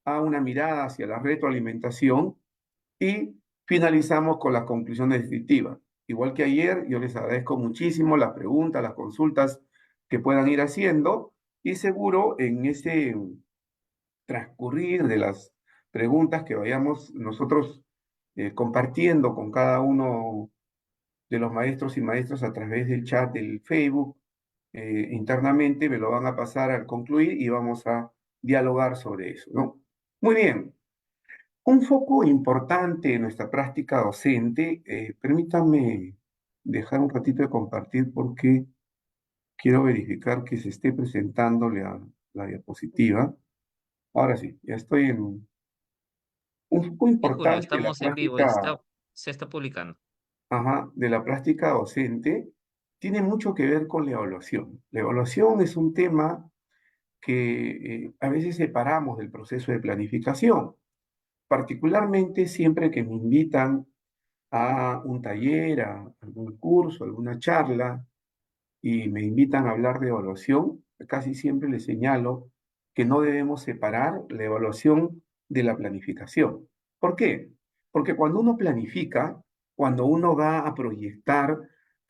a una mirada hacia la retroalimentación y finalizamos con las conclusiones descriptivas. Igual que ayer, yo les agradezco muchísimo las preguntas, las consultas que puedan ir haciendo y seguro en ese transcurrir de las preguntas que vayamos nosotros compartiendo con cada uno de los maestros y maestras a través del chat del Facebook, internamente me lo van a pasar al concluir y vamos a dialogar sobre eso, ¿no? Muy bien. Un foco importante en nuestra práctica docente, permítanme dejar un ratito de compartir porque quiero verificar que se esté presentando la diapositiva. Ahora sí, ya estoy en un foco Sí, Julio, importante de la estamos en vivo, práctica, se está publicando. ajá, de la práctica docente, tiene mucho que ver con la evaluación. La evaluación es un tema que a veces separamos del proceso de planificación, particularmente siempre que me invitan a un taller, a algún curso, alguna charla, y me invitan a hablar de evaluación, casi siempre les señalo que no debemos separar la evaluación de la planificación. ¿Por qué? Porque cuando uno planifica, cuando uno va a proyectar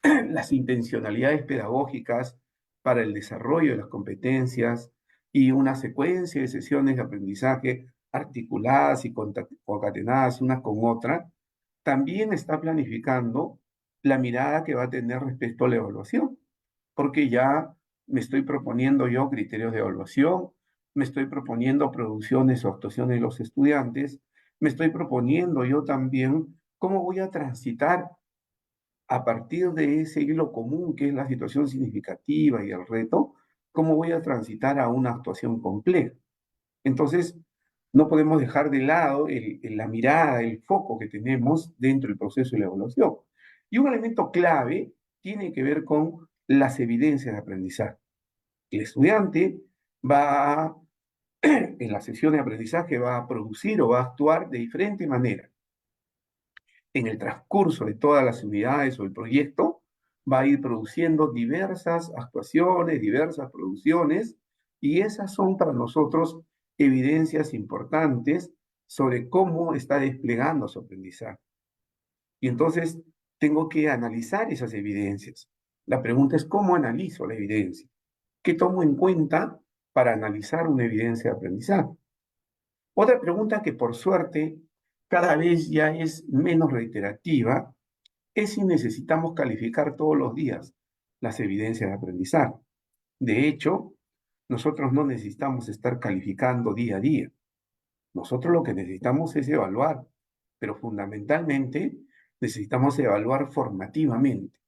las intencionalidades pedagógicas para el desarrollo de las competencias y una secuencia de sesiones de aprendizaje articuladas y concatenadas unas con otras, también está planificando la mirada que va a tener respecto a la evaluación, porque ya me estoy proponiendo yo criterios de evaluación, me estoy proponiendo producciones o actuaciones de los estudiantes, me estoy proponiendo yo también cómo voy a transitar a partir de ese hilo común que es la situación significativa y el reto, cómo voy a transitar a una actuación compleja. Entonces, no podemos dejar de lado la mirada, el foco que tenemos dentro del proceso de la evaluación. Y un elemento clave tiene que ver con las evidencias de aprendizaje. El estudiante va, en la sesión de aprendizaje, va a producir o va a actuar de diferente manera. En el transcurso de todas las unidades o el proyecto, va a ir produciendo diversas actuaciones, diversas producciones, y esas son para nosotros evidencias importantes sobre cómo está desplegando su aprendizaje. Y entonces tengo que analizar esas evidencias. La pregunta es, ¿cómo analizo la evidencia? ¿Qué tomo en cuenta para analizar una evidencia de aprendizaje? Otra pregunta que por suerte cada vez ya es menos reiterativa es si necesitamos calificar todos los días las evidencias de aprendizaje. De hecho, nosotros no necesitamos estar calificando día a día. Nosotros lo que necesitamos es evaluar, pero fundamentalmente necesitamos evaluar formativamente,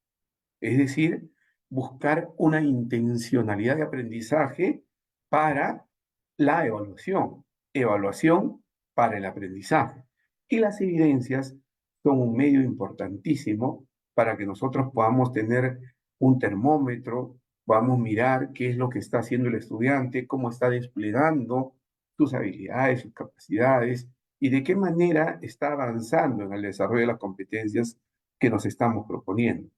es decir, buscar una intencionalidad de aprendizaje para la evaluación, evaluación para el aprendizaje. Y las evidencias son un medio importantísimo para que nosotros podamos tener un termómetro, podamos mirar qué es lo que está haciendo el estudiante, cómo está desplegando sus habilidades, sus capacidades y de qué manera está avanzando en el desarrollo de las competencias que nos estamos proponiendo.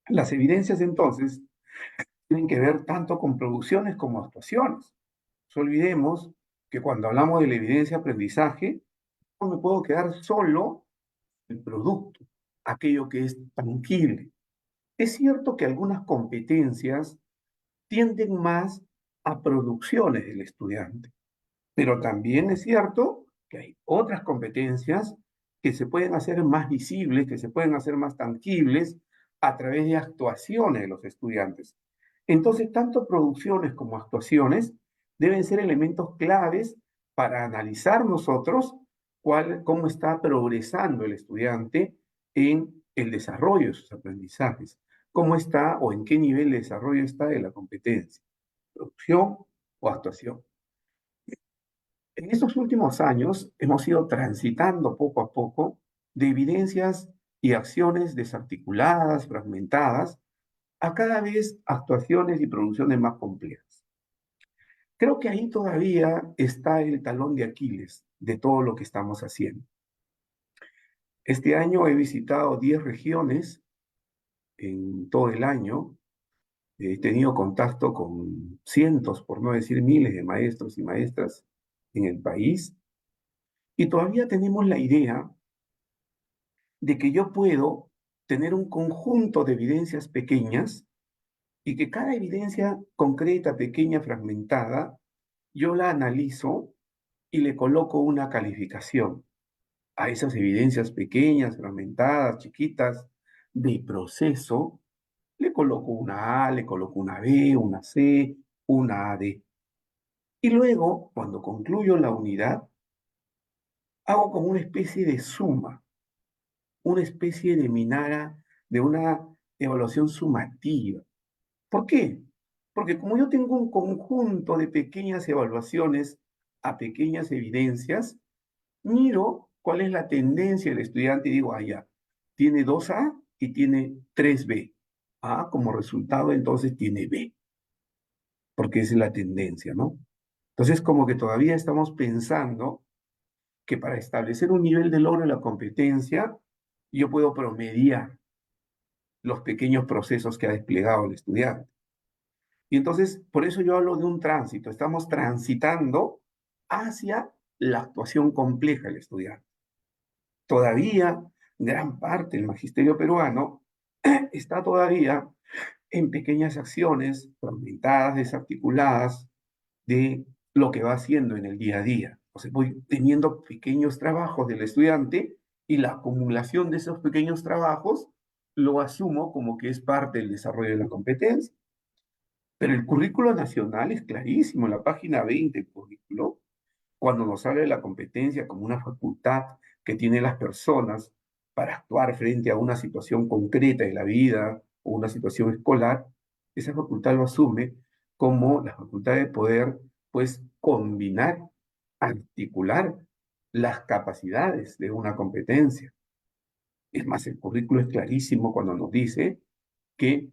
Las evidencias entonces tienen que ver tanto con producciones como actuaciones. No olvidemos que cuando hablamos de la evidencia de aprendizaje, no me puedo quedar solo el producto, aquello que es tangible. Es cierto que algunas competencias tienden más a producciones del estudiante, pero también es cierto que hay otras competencias que se pueden hacer más visibles, que se pueden hacer más tangibles a través de actuaciones de los estudiantes. Entonces, tanto producciones como actuaciones deben ser elementos claves para analizar nosotros cómo está progresando el estudiante en el desarrollo de sus aprendizajes, cómo está o en qué nivel de desarrollo está de la competencia, producción o actuación. En estos últimos años hemos ido transitando poco a poco de evidencias y acciones desarticuladas, fragmentadas, a cada vez actuaciones y producciones más complejas. Creo que ahí todavía está el talón de Aquiles de todo lo que estamos haciendo. Este año he visitado 10 regiones en todo el año. He tenido contacto con cientos, por no decir miles, de maestros y maestras en el país y todavía tenemos la idea de que yo puedo tener un conjunto de evidencias pequeñas y que cada evidencia concreta, pequeña, fragmentada, yo la analizo y le coloco una calificación a esas evidencias pequeñas, fragmentadas, chiquitas, de proceso. Le coloco una A, le coloco una B, una C, una AD. Y luego, cuando concluyo la unidad, hago como una especie de suma, una especie de minara, de una evaluación sumativa. ¿Por qué? Porque como yo tengo un conjunto de pequeñas evaluaciones a pequeñas evidencias, miro cuál es la tendencia del estudiante y digo, ah, ya, tiene 2A y tiene 3B. A como resultado entonces tiene B, porque esa es la tendencia, ¿no? Entonces como que todavía estamos pensando que para establecer un nivel de logro en la competencia, yo puedo promediar los pequeños procesos que ha desplegado el estudiante. Y entonces, por eso yo hablo de un tránsito. Estamos transitando hacia la actuación compleja del estudiante. Todavía, gran parte del magisterio peruano está todavía en pequeñas acciones fragmentadas, desarticuladas de lo que va haciendo en el día a día. O sea, voy teniendo pequeños trabajos del estudiante y la acumulación de esos pequeños trabajos lo asumo como que es parte del desarrollo de la competencia. Pero el currículo nacional es clarísimo, en la página 20 del currículo, cuando nos habla de la competencia como una facultad que tienen las personas para actuar frente a una situación concreta de la vida o una situación escolar, esa facultad lo asume como la facultad de poder, pues, combinar, articular las capacidades de una competencia. Es más, el currículo es clarísimo cuando nos dice que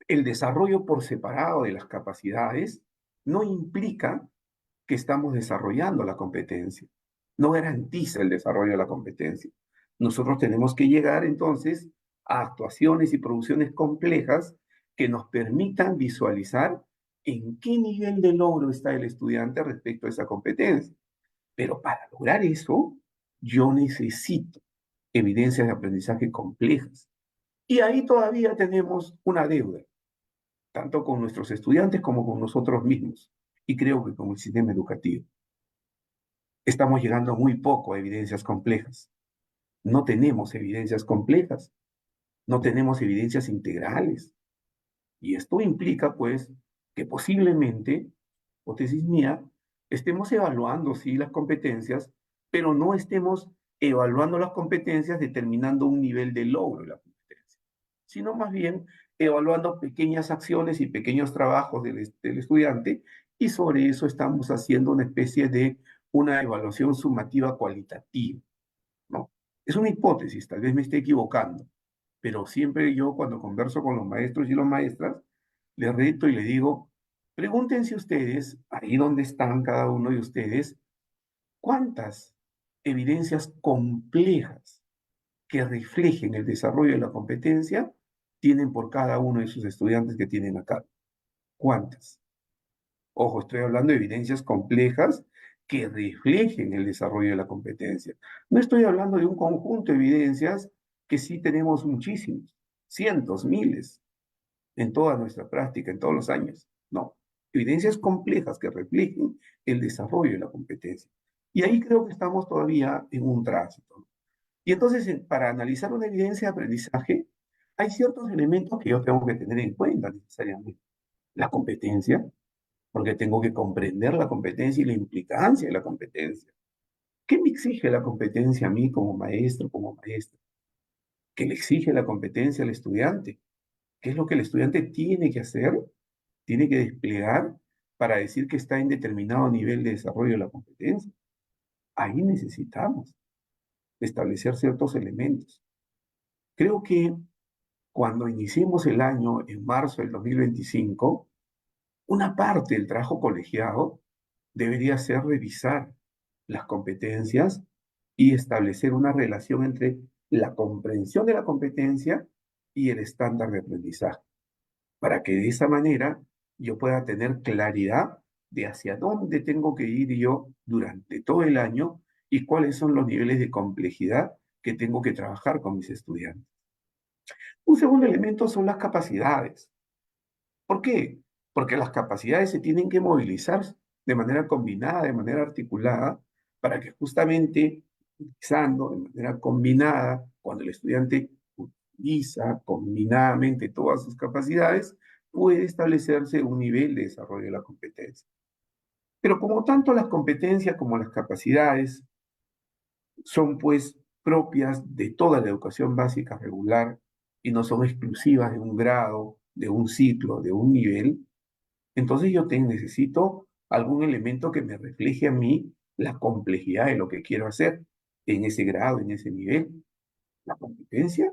el desarrollo por separado de las capacidades no implica que estamos desarrollando la competencia, no garantiza el desarrollo de la competencia. Nosotros tenemos que llegar entonces a actuaciones y producciones complejas que nos permitan visualizar en qué nivel de logro está el estudiante respecto a esa competencia. Pero para lograr eso, yo necesito evidencias de aprendizaje complejas. Y ahí todavía tenemos una deuda tanto con nuestros estudiantes como con nosotros mismos, y creo que con el sistema educativo. Estamos llegando muy poco a evidencias complejas. No tenemos evidencias complejas, no tenemos evidencias integrales. Y esto implica, pues, que posiblemente, hipótesis mía, estemos evaluando, sí, las competencias, pero no estemos evaluando las competencias determinando un nivel de logro de la competencia, sino más bien evaluando pequeñas acciones y pequeños trabajos del estudiante y sobre eso estamos haciendo una especie de una evaluación sumativa cualitativa, ¿no? Es una hipótesis, tal vez me esté equivocando, pero siempre yo cuando converso con los maestros y las maestras, les reto y les digo, pregúntense ustedes, ahí donde están cada uno de ustedes, cuántas evidencias complejas que reflejen el desarrollo de la competencia tienen por cada uno de sus estudiantes que tienen acá. ¿Cuántas? Ojo, estoy hablando de evidencias complejas que reflejen el desarrollo de la competencia. No estoy hablando de un conjunto de evidencias que sí tenemos muchísimos, cientos, miles, en toda nuestra práctica, en todos los años. No, evidencias complejas que reflejen el desarrollo de la competencia. Y ahí creo que estamos todavía en un tránsito. Y entonces, para analizar una evidencia de aprendizaje, hay ciertos elementos que yo tengo que tener en cuenta necesariamente. La competencia, porque tengo que comprender la competencia y la implicancia de la competencia. ¿Qué me exige la competencia a mí como maestro, como maestra? ¿Qué le exige la competencia al estudiante? ¿Qué es lo que el estudiante tiene que hacer, tiene que desplegar para decir que está en determinado nivel de desarrollo de la competencia? Ahí necesitamos establecer ciertos elementos. Creo que cuando iniciemos el año en marzo del 2025, una parte del trabajo colegiado debería ser revisar las competencias y establecer una relación entre la comprensión de la competencia y el estándar de aprendizaje, para que de esa manera yo pueda tener claridad de hacia dónde tengo que ir yo durante todo el año y cuáles son los niveles de complejidad que tengo que trabajar con mis estudiantes. Un segundo elemento son las capacidades. ¿Por qué? Porque las capacidades se tienen que movilizar de manera combinada, de manera articulada, para que justamente, utilizando de manera combinada, cuando el estudiante utiliza combinadamente todas sus capacidades, puede establecerse un nivel de desarrollo de la competencia. Pero como tanto las competencias como las capacidades son pues propias de toda la educación básica regular y no son exclusivas de un grado, de un ciclo, de un nivel, entonces necesito algún elemento que me refleje a mí la complejidad de lo que quiero hacer en ese grado, en ese nivel. La competencia,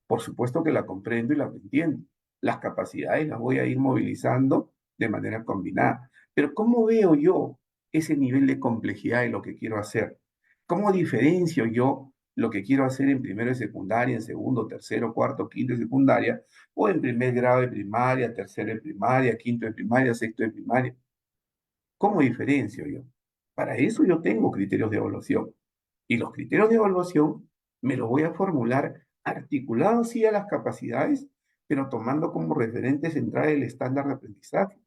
por supuesto que la comprendo y la entiendo. Las capacidades las voy a ir movilizando de manera combinada. Pero ¿cómo veo yo ese nivel de complejidad de lo que quiero hacer? ¿Cómo diferencio yo lo que quiero hacer en primero de secundaria, en segundo, tercero, cuarto, quinto de secundaria, o en primer grado de primaria, tercero de primaria, quinto de primaria, sexto de primaria? ¿Cómo diferencio yo? Para eso yo tengo criterios de evaluación. Y los criterios de evaluación me los voy a formular articulados sí a las capacidades, pero tomando como referente central el estándar de aprendizaje.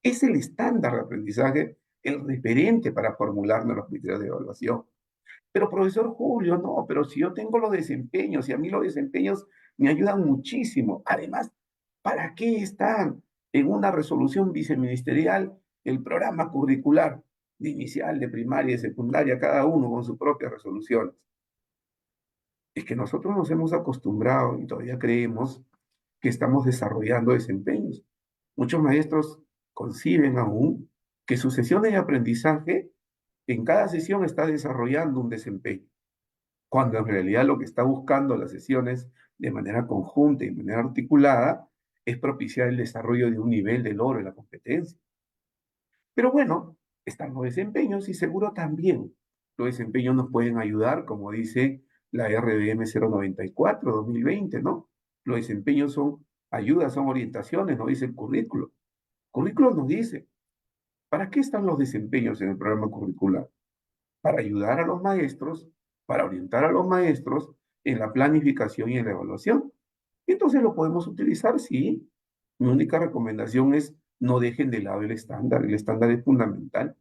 Es el estándar de aprendizaje el referente para formularnos los criterios de evaluación. Pero profesor Julio, no, pero si yo tengo los desempeños y a mí los desempeños me ayudan muchísimo. Además, ¿para qué están en una resolución viceministerial el programa curricular de inicial, de primaria y de secundaria, cada uno con sus propias resoluciones? Es que nosotros nos hemos acostumbrado y todavía creemos que estamos desarrollando desempeños. Muchos maestros conciben aún que sus sesiones de aprendizaje, en cada sesión está desarrollando un desempeño, cuando en realidad lo que está buscando las sesiones de manera conjunta y de manera articulada es propiciar el desarrollo de un nivel de logro de la competencia. Pero bueno, están los desempeños y seguro también los desempeños nos pueden ayudar, como dice la RDM 094-2020, ¿no? Los desempeños son ayudas, son orientaciones, no dice el currículo. El currículo nos dice, ¿para qué están los desempeños en el programa curricular? Para ayudar a los maestros, para orientar a los maestros en la planificación y en la evaluación. Y entonces lo podemos utilizar, sí. Mi única recomendación es no dejen de lado el estándar es fundamental.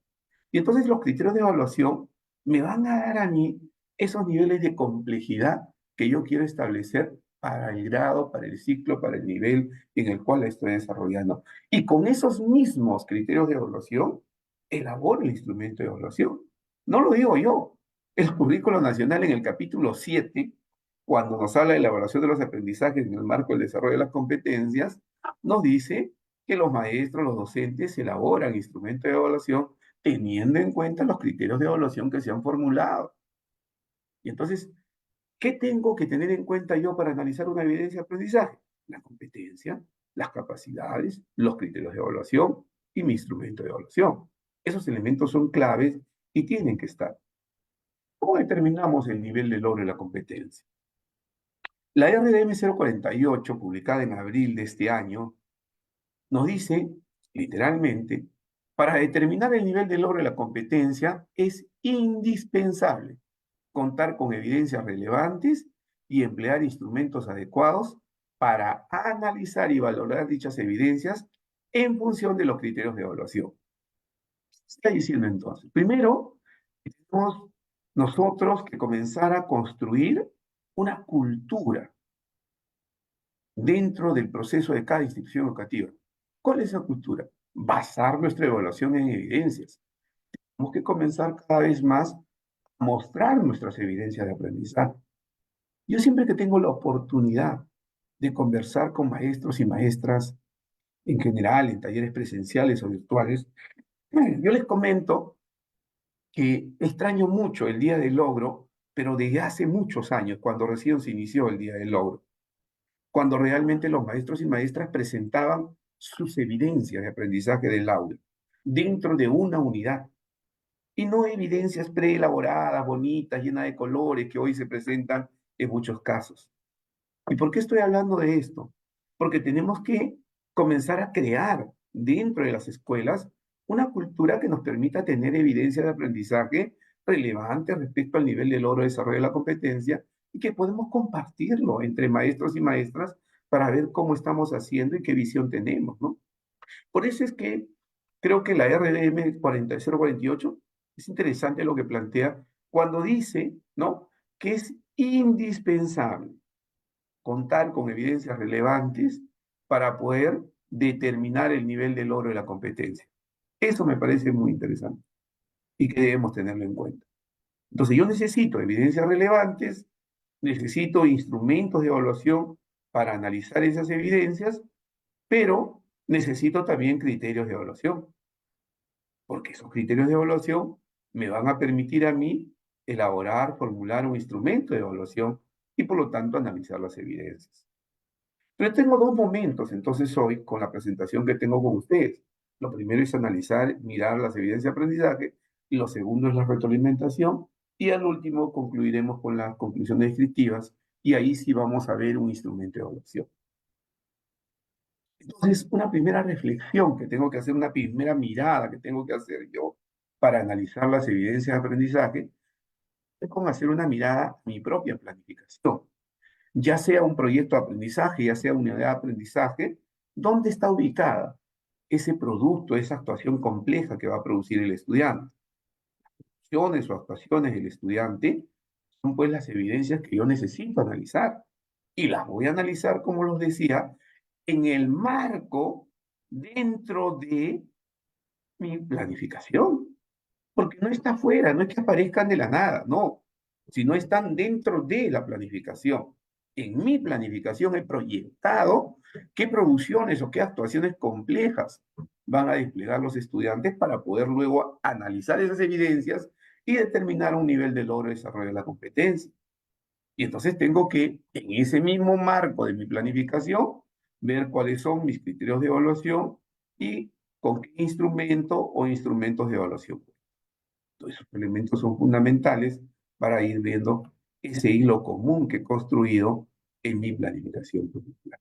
Y entonces los criterios de evaluación me van a dar a mí esos niveles de complejidad que yo quiero establecer para el grado, para el ciclo, para el nivel en el cual estoy desarrollando. Y con esos mismos criterios de evaluación, elaboro el instrumento de evaluación. No lo digo yo. El Currículo Nacional en el capítulo 7, cuando nos habla de la evaluación de los aprendizajes en el marco del desarrollo de las competencias, nos dice que los maestros, los docentes elaboran instrumentos de evaluación teniendo en cuenta los criterios de evaluación que se han formulado. Y entonces, ¿qué tengo que tener en cuenta yo para analizar una evidencia de aprendizaje? La competencia, las capacidades, los criterios de evaluación y mi instrumento de evaluación. Esos elementos son claves y tienen que estar. ¿Cómo determinamos el nivel de logro de la competencia? La RDM 048, publicada en abril de este año, nos dice, literalmente, para determinar el nivel de logro de la competencia es indispensable contar con evidencias relevantes y emplear instrumentos adecuados para analizar y valorar dichas evidencias en función de los criterios de evaluación. ¿Qué está diciendo entonces? Primero, tenemos nosotros que comenzar a construir una cultura dentro del proceso de cada institución educativa. ¿Cuál es esa cultura? Basar nuestra evaluación en evidencias. Tenemos que comenzar cada vez más a mostrar nuestras evidencias de aprendizaje. Yo siempre que tengo la oportunidad de conversar con maestros y maestras en general, en talleres presenciales o virtuales, yo les comento que extraño mucho el Día del Logro, pero desde hace muchos años, cuando recién se inició el Día del Logro, cuando realmente los maestros y maestras presentaban sus evidencias de aprendizaje del aula dentro de una unidad y no evidencias preelaboradas, bonitas, llenas de colores que hoy se presentan en muchos casos. ¿Y por qué estoy hablando de esto? Porque tenemos que comenzar a crear dentro de las escuelas una cultura que nos permita tener evidencia de aprendizaje relevante respecto al nivel de logro, desarrollo de la competencia y que podemos compartirlo entre maestros y maestras para ver cómo estamos haciendo y qué visión tenemos, ¿no? Por eso es que creo que la RDM 048 es interesante lo que plantea cuando dice, ¿no?, que es indispensable contar con evidencias relevantes para poder determinar el nivel de logro de la competencia. Eso me parece muy interesante y que debemos tenerlo en cuenta. Entonces, yo necesito evidencias relevantes, necesito instrumentos de evaluación para analizar esas evidencias, pero necesito también criterios de evaluación, porque esos criterios de evaluación me van a permitir a mí elaborar, formular un instrumento de evaluación y por lo tanto analizar las evidencias. Pero tengo dos momentos entonces hoy con la presentación que tengo con ustedes. Lo primero es analizar, mirar las evidencias de aprendizaje, y lo segundo es la retroalimentación, y al último concluiremos con las conclusiones descriptivas, y ahí sí vamos a ver un instrumento de evaluación. Entonces, una primera reflexión que tengo que hacer, una primera mirada que tengo que hacer yo para analizar las evidencias de aprendizaje, es con hacer una mirada a mi propia planificación, ya sea un proyecto de aprendizaje, ya sea una unidad de aprendizaje, ¿dónde está ubicada ese producto, esa actuación compleja que va a producir el estudiante? Acciones o actuaciones del estudiante son pues las evidencias que yo necesito analizar. Y las voy a analizar, como los decía, en el marco dentro de mi planificación. Porque no está fuera, no es que aparezcan de la nada, no, sino están dentro de la planificación. En mi planificación he proyectado qué producciones o qué actuaciones complejas van a desplegar los estudiantes para poder luego analizar esas evidencias y determinar un nivel de logro y desarrollo de la competencia. Y entonces tengo que, en ese mismo marco de mi planificación, ver cuáles son mis criterios de evaluación y con qué instrumento o instrumentos de evaluación. Todos esos elementos son fundamentales para ir viendo ese hilo común que he construido en mi planificación curricular.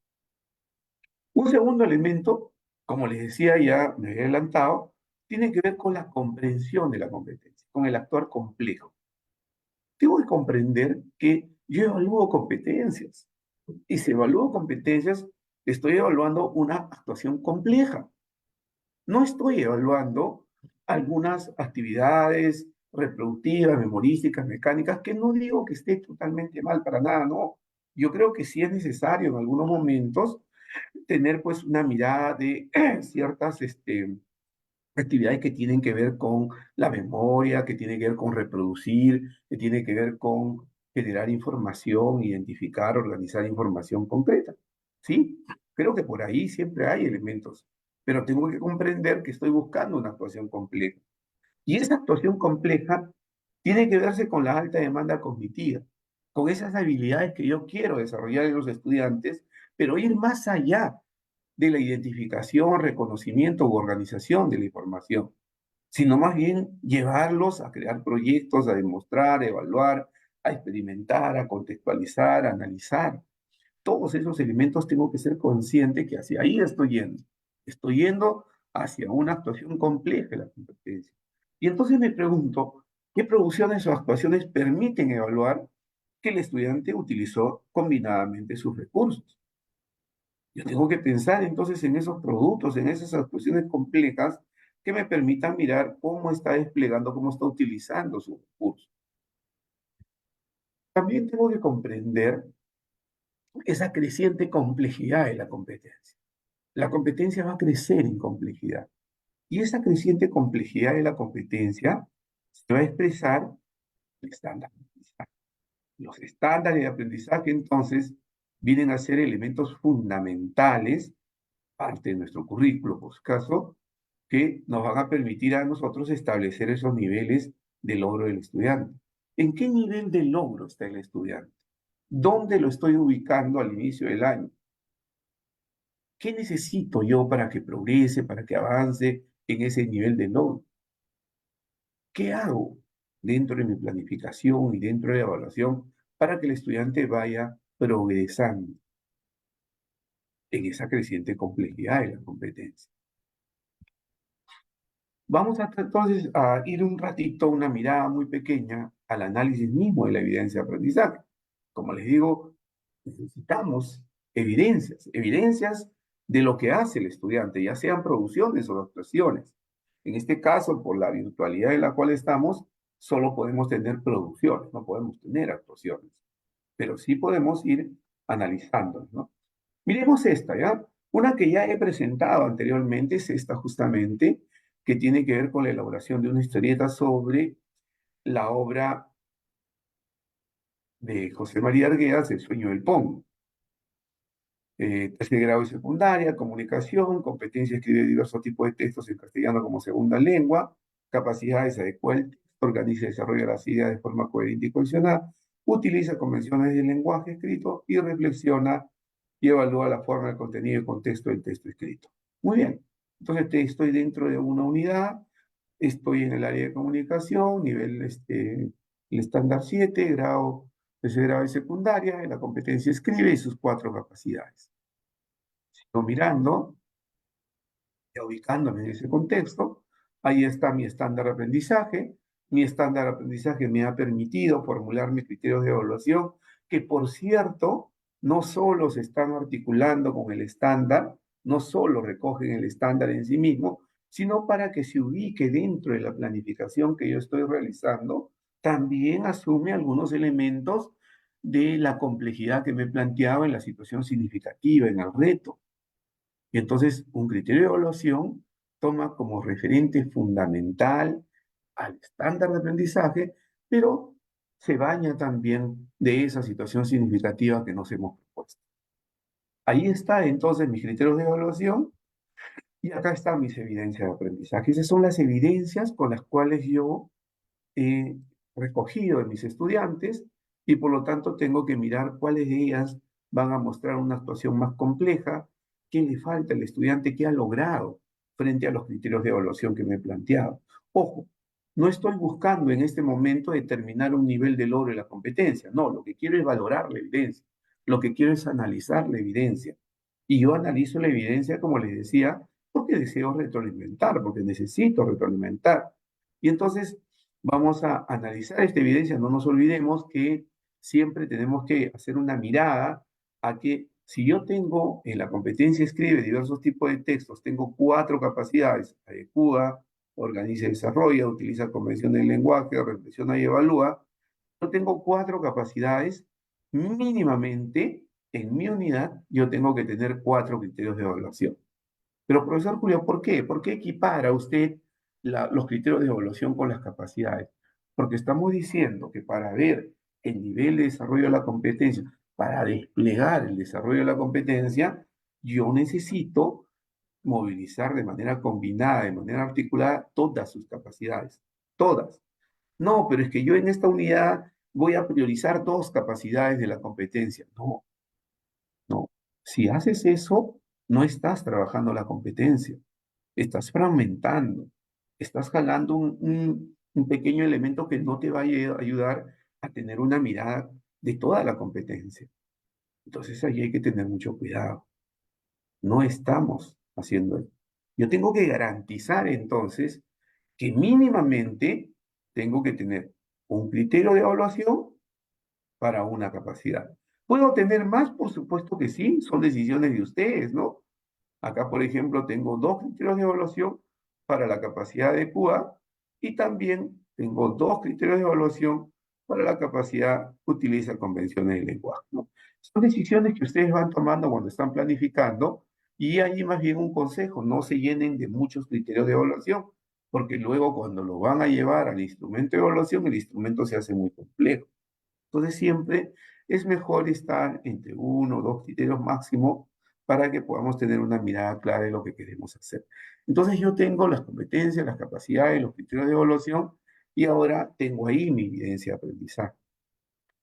Un segundo elemento, como les decía, ya me había adelantado, tiene que ver con la comprensión de la competencia, con el actuar complejo. Tengo que comprender que yo evalúo competencias y si evalúo competencias, estoy evaluando una actuación compleja. No estoy evaluando algunas actividades reproductivas, memorísticas, mecánicas, que no digo que esté totalmente mal para nada, no. Yo creo que sí es necesario en algunos momentos tener pues una mirada de ciertas actividades que tienen que ver con la memoria, que tienen que ver con reproducir, que tienen que ver con generar información, identificar, organizar información concreta. ¿Sí? Creo que por ahí siempre hay elementos, pero tengo que comprender que estoy buscando una actuación compleja. Y esa actuación compleja tiene que verse con la alta demanda cognitiva, con esas habilidades que yo quiero desarrollar en los estudiantes, pero ir más allá de la identificación, reconocimiento u organización de la información, sino más bien llevarlos a crear proyectos, a demostrar, a evaluar, a experimentar, a contextualizar, a analizar. Todos esos elementos tengo que ser consciente que hacia ahí estoy yendo. Estoy yendo hacia una actuación compleja de la competencia. Y entonces me pregunto, ¿qué producciones o actuaciones permiten evaluar que el estudiante utilizó combinadamente sus recursos? Yo tengo que pensar entonces en esos productos, en esas actuaciones complejas que me permitan mirar cómo está desplegando, cómo está utilizando sus recursos. También tengo que comprender esa creciente complejidad de la competencia. La competencia va a crecer en complejidad. Y esa creciente complejidad de la competencia se va a expresar en estándares de aprendizaje. Los estándares de aprendizaje, entonces, vienen a ser elementos fundamentales, parte de nuestro currículo, por si acaso, que nos van a permitir a nosotros establecer esos niveles de logro del estudiante. ¿En qué nivel de logro está el estudiante? ¿Dónde lo estoy ubicando al inicio del año? ¿Qué necesito yo para que progrese, para que avance en ese nivel de logro? ¿Qué hago dentro de mi planificación y dentro de la evaluación para que el estudiante vaya progresando en esa creciente complejidad de la competencia? Vamos entonces a ir un ratito, una mirada muy pequeña al análisis mismo de la evidencia de aprendizaje. Como les digo, necesitamos evidencias, evidencias de lo que hace el estudiante, ya sean producciones o actuaciones. En este caso, por la virtualidad en la cual estamos, solo podemos tener producciones, no podemos tener actuaciones, pero sí podemos ir analizando, ¿no? Miremos esta, ¿ya? Una que ya he presentado anteriormente es esta justamente, que tiene que ver con la elaboración de una historieta sobre la obra de José María Arguedas, El sueño del Pongo. Tercer grado y secundaria, comunicación, competencia, escribe diversos tipos de textos en castellano como segunda lengua, capacidades, adecua el texto, organiza y desarrolla las ideas de forma coherente y cohesionada, utiliza convenciones del lenguaje escrito y reflexiona y evalúa la forma, el contenido y contexto del texto escrito. Muy bien, entonces estoy dentro de una unidad, estoy en el área de comunicación, nivel el estándar 7 grado, tercer grado de secundaria, en la competencia escribe y sus cuatro capacidades. Sigo mirando, ya ubicándome en ese contexto, ahí está mi estándar de aprendizaje. Mi estándar de aprendizaje me ha permitido formular mis criterios de evaluación, que por cierto, no solo se están articulando con el estándar, no solo recogen el estándar en sí mismo, sino para que se ubique dentro de la planificación que yo estoy realizando, también asume algunos elementos de la complejidad que me planteaba en la situación significativa, en el reto. Y entonces un criterio de evaluación toma como referente fundamental al estándar de aprendizaje, pero se baña también de esa situación significativa que nos hemos propuesto. Ahí está entonces mis criterios de evaluación y acá están mis evidencias de aprendizaje. Esas son las evidencias con las cuales yo he recogido de mis estudiantes y por lo tanto tengo que mirar cuáles de ellas van a mostrar una actuación más compleja, qué le falta al estudiante, qué ha logrado frente a los criterios de evaluación que me he planteado. Ojo, no estoy buscando en este momento determinar un nivel de logro de la competencia, no, lo que quiero es valorar la evidencia, lo que quiero es analizar la evidencia. Y yo analizo la evidencia, como les decía, porque deseo retroalimentar, porque necesito retroalimentar. Y entonces vamos a analizar esta evidencia. No nos olvidemos que siempre tenemos que hacer una mirada a que si yo tengo en la competencia escribe diversos tipos de textos, tengo cuatro capacidades: adecua, organiza y desarrolla, utiliza convenciones del lenguaje, reflexiona y evalúa. Yo tengo cuatro capacidades, mínimamente en mi unidad yo tengo que tener cuatro criterios de evaluación. Pero, profesor Julio, ¿por qué? ¿Por qué equipara usted los criterios de evaluación con las capacidades? Porque estamos diciendo que para ver el nivel de desarrollo de la competencia, para desplegar el desarrollo de la competencia, yo necesito movilizar de manera combinada, de manera articulada, todas sus capacidades. Todas. No, pero es que yo en esta unidad voy a priorizar dos capacidades de la competencia. No, no. Si haces eso, no estás trabajando la competencia, estás fragmentando, estás jalando un pequeño elemento que no te va a ayudar a tener una mirada de toda la competencia. Entonces ahí hay que tener mucho cuidado. No estamos haciendo eso. Yo tengo que garantizar entonces que mínimamente tengo que tener un criterio de evaluación para una capacidad. ¿Puedo tener más? Por supuesto que sí, son decisiones de ustedes, ¿no? Acá, por ejemplo, tengo dos criterios de evaluación para la capacidad de QA y también tengo dos criterios de evaluación para la capacidad que utiliza convenciones de lenguaje, ¿no? Son decisiones que ustedes van tomando cuando están planificando y ahí más bien un consejo: no se llenen de muchos criterios de evaluación, porque luego cuando lo van a llevar al instrumento de evaluación, el instrumento se hace muy complejo. Entonces siempre es mejor estar entre uno o dos criterios máximo para que podamos tener una mirada clara de lo que queremos hacer. Entonces yo tengo las competencias, las capacidades, los criterios de evaluación y ahora tengo ahí mi evidencia de aprendizaje.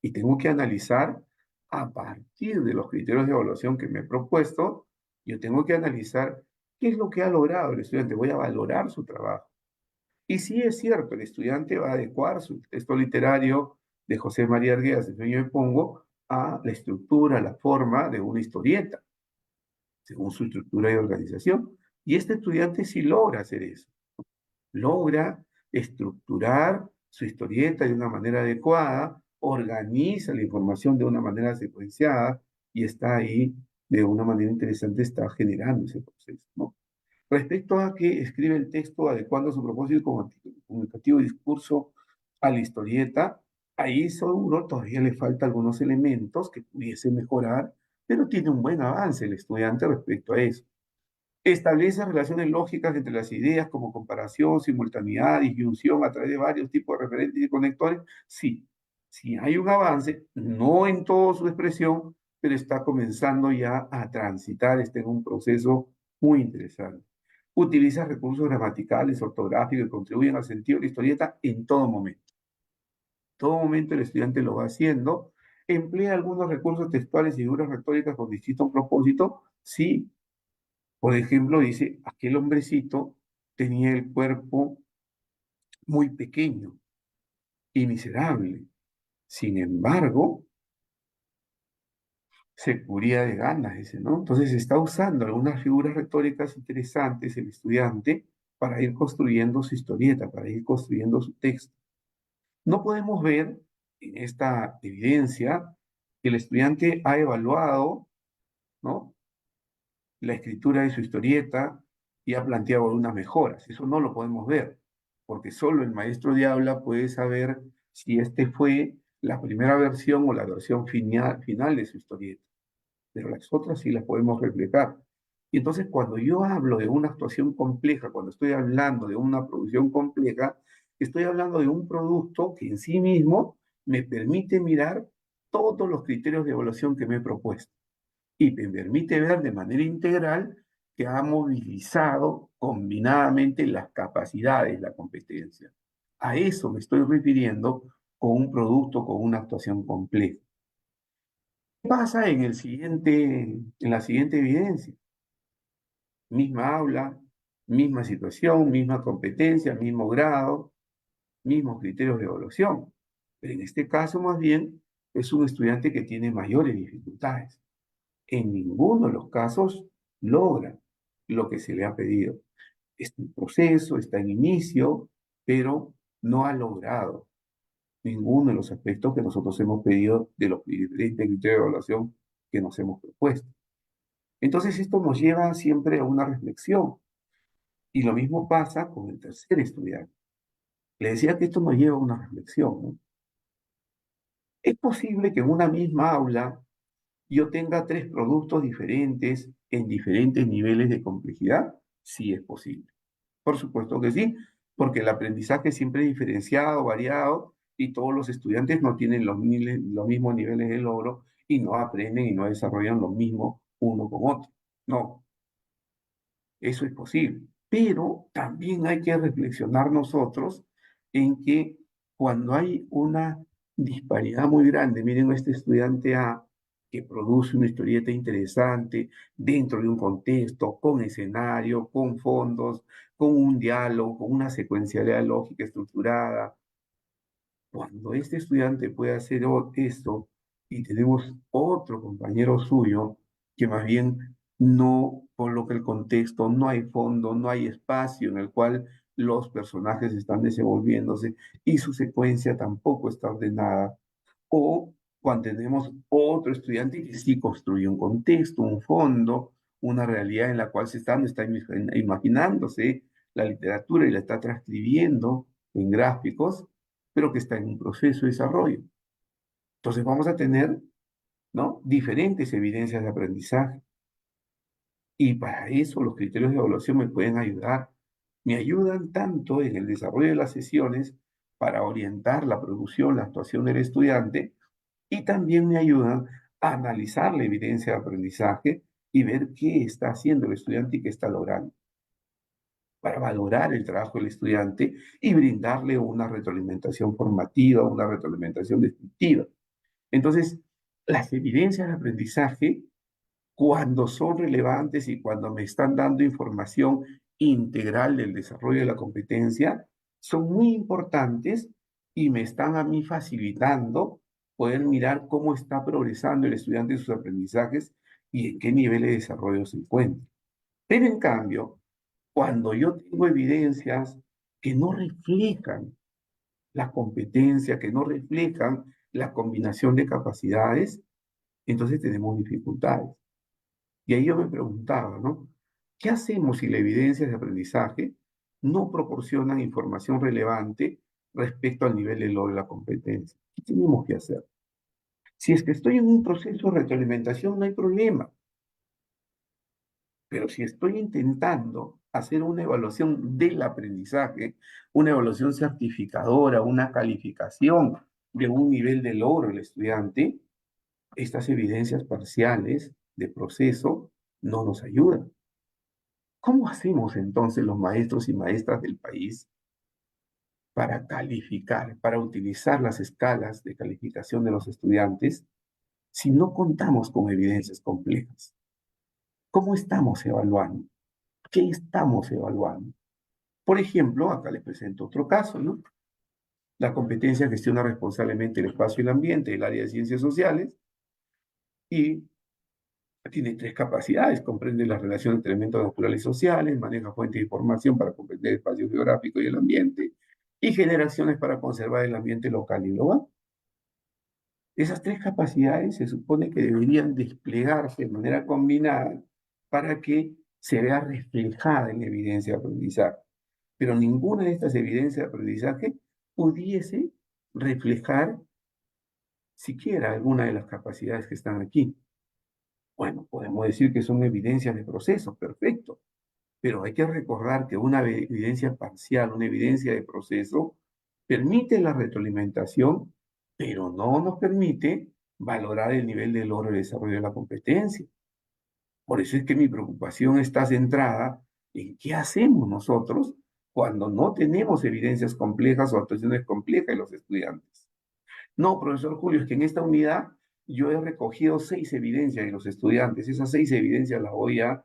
Y tengo que analizar a partir de los criterios de evaluación que me he propuesto, yo tengo que analizar qué es lo que ha logrado el estudiante. Voy a valorar su trabajo. Y sí es cierto, el estudiante va a adecuar su texto literario de José María Arguedas, El sueño de Pongo, a la estructura, a la forma de una historieta, según su estructura y organización. Y este estudiante sí logra hacer eso. logra estructurar su historieta de una manera adecuada, organiza la información de una manera secuenciada y está ahí de una manera interesante, está generando ese proceso, ¿no? Respecto a que escribe el texto adecuando su propósito comunicativo y discurso a la historieta, ahí seguro todavía le falta algunos elementos que pudiese mejorar, pero tiene un buen avance el estudiante respecto a eso. Establece relaciones lógicas entre las ideas como comparación, simultaneidad, disyunción a través de varios tipos de referentes y conectores. Sí, sí hay un avance, no en toda su expresión, pero está comenzando ya a transitar, está en un proceso muy interesante. Utiliza recursos gramaticales, ortográficos que contribuyen al sentido de la historieta en todo momento. Todo momento el estudiante lo va haciendo. Emplea algunos recursos textuales y figuras retóricas con distinto propósito. Sí, por ejemplo, dice, aquel hombrecito tenía el cuerpo muy pequeño y miserable. Sin embargo, se cubría de ganas, dice, ¿no? Entonces está usando algunas figuras retóricas interesantes el estudiante para ir construyendo su historieta, para ir construyendo su texto. No podemos ver en esta evidencia que el estudiante ha evaluado, ¿no?, la escritura de su historieta y ha planteado algunas mejoras. Eso no lo podemos ver, porque solo el maestro de aula puede saber si este fue la primera versión o la versión final de su historieta, pero las otras sí las podemos reflejar. Y entonces cuando yo hablo de una actuación compleja, cuando estoy hablando de una producción compleja, estoy hablando de un producto que en sí mismo me permite mirar todos los criterios de evaluación que me he propuesto y me permite ver de manera integral que ha movilizado combinadamente las capacidades, la competencia. A eso me estoy refiriendo con un producto, con una actuación compleja. ¿Qué pasa en la siguiente evidencia? Misma aula, misma situación, misma competencia, mismo grado, mismos criterios de evaluación. Pero en este caso, más bien, es un estudiante que tiene mayores dificultades. En ninguno de los casos logra lo que se le ha pedido. Está en proceso, está en inicio, pero no ha logrado ninguno de los aspectos que nosotros hemos pedido de los diferentes criterios de evaluación que nos hemos propuesto. Entonces esto nos lleva siempre a una reflexión y lo mismo pasa con el tercer estudiante. Le decía que esto nos lleva a una reflexión, ¿no? Es posible que en una misma aula yo tenga tres productos diferentes en diferentes niveles de complejidad. Sí es posible. Por supuesto que sí, porque el aprendizaje siempre es diferenciado, variado, y todos los estudiantes no tienen los mismos niveles de logro y no aprenden y no desarrollan lo mismo uno con otro. No, eso es posible. Pero también hay que reflexionar nosotros en que cuando hay una disparidad muy grande, miren este estudiante A que produce una historieta interesante dentro de un contexto, con escenario, con fondos, con un diálogo, con una secuencialidad lógica estructurada, cuando este estudiante puede hacer esto y tenemos otro compañero suyo que más bien no coloca el contexto, no hay fondo, no hay espacio en el cual los personajes están desenvolviéndose y su secuencia tampoco está ordenada. O cuando tenemos otro estudiante que sí construye un contexto, un fondo, una realidad en la cual está imaginándose la literatura y la está transcribiendo en gráficos, pero que está en un proceso de desarrollo. Entonces vamos a tener, ¿no?, diferentes evidencias de aprendizaje. Y para eso los criterios de evaluación me pueden ayudar. Me ayudan tanto en el desarrollo de las sesiones para orientar la producción, la actuación del estudiante, y también me ayudan a analizar la evidencia de aprendizaje y ver qué está haciendo el estudiante y qué está logrando, para valorar el trabajo del estudiante y brindarle una retroalimentación formativa, una retroalimentación descriptiva. Entonces, las evidencias de aprendizaje, cuando son relevantes y cuando me están dando información integral del desarrollo de la competencia, son muy importantes y me están a mí facilitando poder mirar cómo está progresando el estudiante en sus aprendizajes y en qué nivel de desarrollo se encuentra. Pero en cambio, cuando yo tengo evidencias que no reflejan la competencia, que no reflejan la combinación de capacidades, entonces tenemos dificultades. Y ahí yo me preguntaba, ¿no? ¿Qué hacemos si la evidencia de aprendizaje no proporcionan información relevante respecto al nivel de logro de la competencia? ¿Qué tenemos que hacer? Si es que estoy en un proceso de retroalimentación, no hay problema. Pero si estoy intentando hacer una evaluación del aprendizaje, una evaluación certificadora, una calificación de un nivel de logro del estudiante, estas evidencias parciales de proceso no nos ayudan. ¿Cómo hacemos entonces los maestros y maestras del país para calificar, para utilizar las escalas de calificación de los estudiantes si no contamos con evidencias complejas? ¿Cómo estamos evaluando? ¿Qué estamos evaluando? Por ejemplo, acá les presento otro caso, ¿no? La competencia gestiona responsablemente el espacio y el ambiente del área de ciencias sociales y tiene tres capacidades: comprende las relaciones entre elementos naturales y sociales, maneja fuentes de información para comprender el espacio geográfico y el ambiente, y genera acciones para conservar el ambiente local y global. Esas tres capacidades se supone que deberían desplegarse de manera combinada para que se vea reflejada en la evidencia de aprendizaje. Pero ninguna de estas evidencias de aprendizaje pudiese reflejar siquiera alguna de las capacidades que están aquí. Bueno, podemos decir que son evidencias de proceso, perfecto, pero hay que recordar que una evidencia parcial, una evidencia de proceso, permite la retroalimentación, pero no nos permite valorar el nivel de logro y desarrollo de la competencia. Por eso es que mi preocupación está centrada en qué hacemos nosotros cuando no tenemos evidencias complejas o actuaciones complejas de los estudiantes. No, profesor Julio, es que en esta unidad yo he recogido 6 evidencias de los estudiantes. Esas 6 evidencias las voy a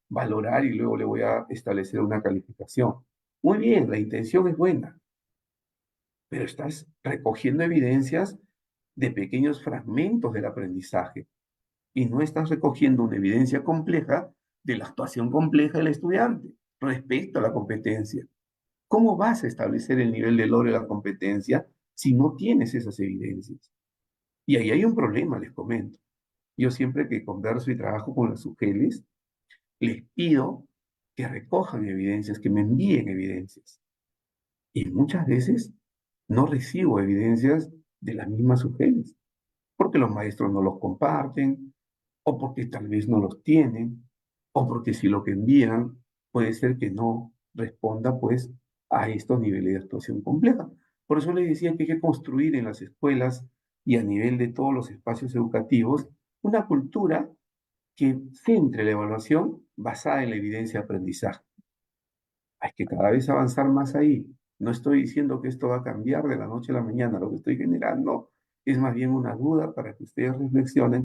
valorar y luego le voy a establecer una calificación. Muy bien, la intención es buena, pero estás recogiendo evidencias de pequeños fragmentos del aprendizaje y no estás recogiendo una evidencia compleja de la actuación compleja del estudiante respecto a la competencia. ¿Cómo vas a establecer el nivel de logro de la competencia si no tienes esas evidencias? Y ahí hay un problema, les comento. Yo siempre que converso y trabajo con las UGELs, les pido que recojan evidencias, que me envíen evidencias. Y muchas veces no recibo evidencias de las mismas UGELs, porque los maestros no los comparten, o porque tal vez no los tienen, o porque si lo que envían puede ser que no responda pues a estos niveles de actuación compleja. Por eso les decía que hay que construir en las escuelas y a nivel de todos los espacios educativos una cultura que centre la evaluación basada en la evidencia de aprendizaje. Hay que cada vez avanzar más ahí. No estoy diciendo que esto va a cambiar de la noche a la mañana. Lo que estoy generando es más bien una duda para que ustedes reflexionen